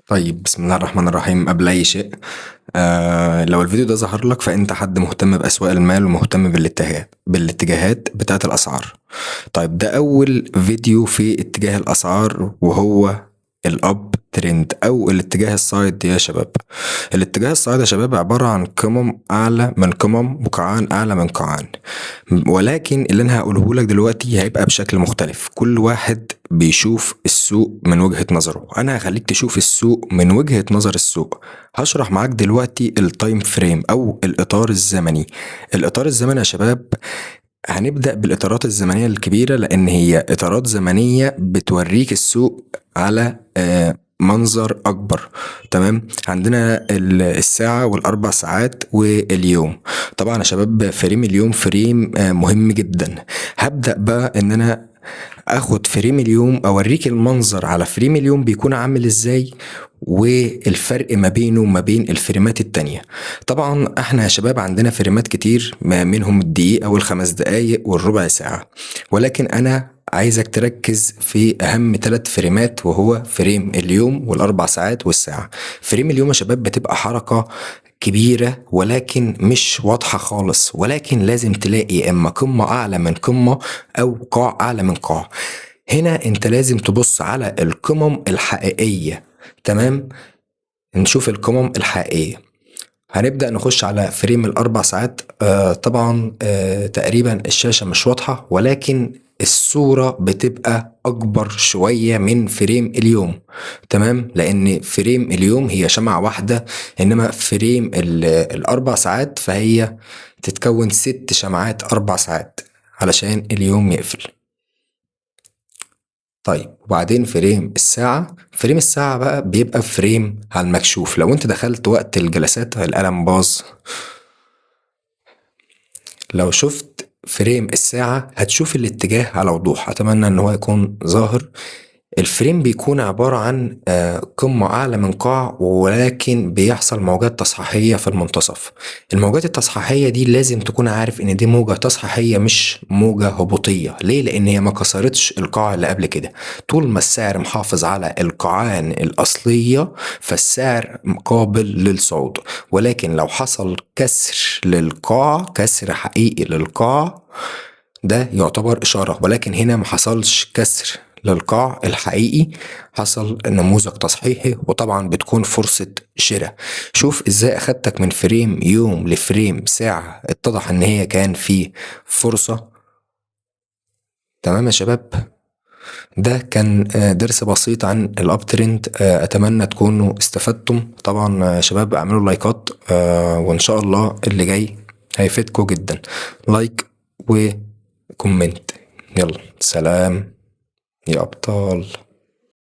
طيب، بسم الله الرحمن الرحيم. قبل أي شيء، لو الفيديو ده ظهر لك فأنت حد مهتم بأسواق المال ومهتم بالاتجاهات بتاعة الأسعار. طيب، ده أول فيديو في اتجاه الأسعار، وهو الأب ترند أو الاتجاه الصاعد يا شباب. الاتجاه الصاعد يا شباب عبارة عن قمم أعلى من قمم وقاعان أعلى من قاعان، ولكن اللي أنا هقوله لك دلوقتي هيبقى بشكل مختلف. كل واحد بيشوف السوق من وجهة نظره، أنا هخليك تشوف السوق من وجهة نظر السوق. هشرح معاك دلوقتي التايم فريم أو الإطار الزمني. الإطار الزمني يا شباب، هنبدأ بالإطارات الزمنية الكبيرة، لأن هي إطارات زمنية بتوريك السوق على منظر أكبر. تمام، عندنا الساعة والأربع ساعات واليوم. طبعا يا شباب، فريم اليوم فريم مهم جدا. هبدأ بقى إن أنا اخد فريم اليوم، اوريك المنظر على فريم اليوم بيكون عامل ازاي، والفرق ما بينه وما بين الفريمات التانية. طبعا احنا يا شباب عندنا فريمات كتير، ما منهم الدقيقة والخمس دقايق والربع ساعة، ولكن انا عايزك تركز في اهم 3 فريمات، وهو فريم اليوم والاربع ساعات والساعة. فريم اليوم يا شباب بتبقى حركة كبيرة ولكن مش واضحة خالص، ولكن لازم تلاقي اما قمة اعلى من قمة او قاع اعلى من قاع. هنا انت لازم تبص على القمم الحقيقية. تمام، نشوف القمم الحقيقية. هنبدأ نخش على فريم الأربع ساعات. طبعا تقريبا الشاشة مش واضحة، ولكن الصورة بتبقى أكبر شوية من فريم اليوم. تمام، لأن فريم اليوم هي شمعة واحدة، إنما فريم الأربع ساعات فهي تتكون 6 شمعات 4 ساعات علشان اليوم يقفل. طيب، وبعدين فريم الساعة بقى بيبقى فريم على المكشوف. لو انت دخلت وقت الجلسات القلم باظ. لو شفت فريم الساعة هتشوف الاتجاه على وضوح، اتمنى ان هو يكون ظاهر. الفريم بيكون عبارة عن قمة أعلى من قاع، ولكن بيحصل موجات تصحيحية في المنتصف. الموجات التصحيحية دي لازم تكون عارف إن دي موجة تصحيحية مش موجة هبوطية. ليه؟ لأن هي ما كسرتش القاع اللي قبل كده. طول ما السعر محافظ على القاعان الأصلية فالسعر قابل للصعود، ولكن لو حصل كسر للقاع، كسر حقيقي للقاع، ده يعتبر إشارة. ولكن هنا ما حصلش كسر للقاع الحقيقي، حصل نموذج تصحيحي، وطبعا بتكون فرصة شراء. شوف ازاي اخدتك من فريم يوم لفريم ساعة، اتضح ان هي كان في فرصة. تمام يا شباب، ده كان درس بسيط عن الاب ترند. اتمنى تكونوا استفدتم. طبعا يا شباب اعملوا لايكات، وان شاء الله اللي جاي هيفيدكم جدا. لايك وكومنت. يلا سلام يا ابطال.